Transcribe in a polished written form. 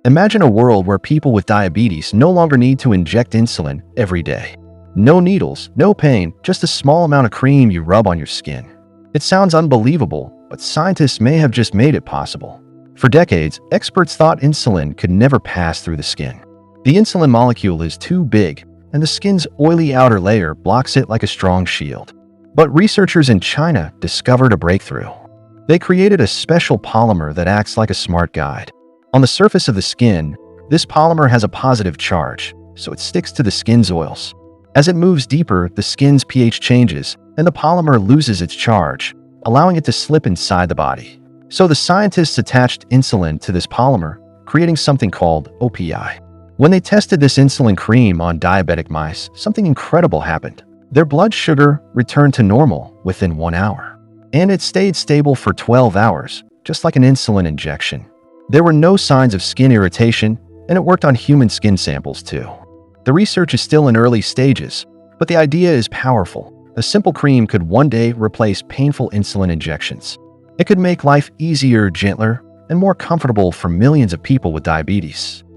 Imagine a world where people with diabetes no longer need to inject insulin every day. No needles, no pain, just a small amount of cream you rub on your skin. It sounds unbelievable, but scientists may have just made it possible. For decades, experts thought insulin could never pass through the skin. The insulin molecule is too big, and the skin's oily outer layer blocks it like a strong shield. But researchers in China discovered a breakthrough. They created a special polymer that acts like a smart guide. On the surface of the skin, this polymer has a positive charge, so it sticks to the skin's oils. As it moves deeper, the skin's pH changes, and the polymer loses its charge, allowing it to slip inside the body. So the scientists attached insulin to this polymer, creating something called OPI. When they tested this insulin cream on diabetic mice, something incredible happened. Their blood sugar returned to normal within 1 hour. And it stayed stable for 12 hours, just like an insulin injection. There were no signs of skin irritation, and it worked on human skin samples too. The research is still in early stages, but the idea is powerful. A simple cream could one day replace painful insulin injections. It could make life easier, gentler, and more comfortable for millions of people with diabetes.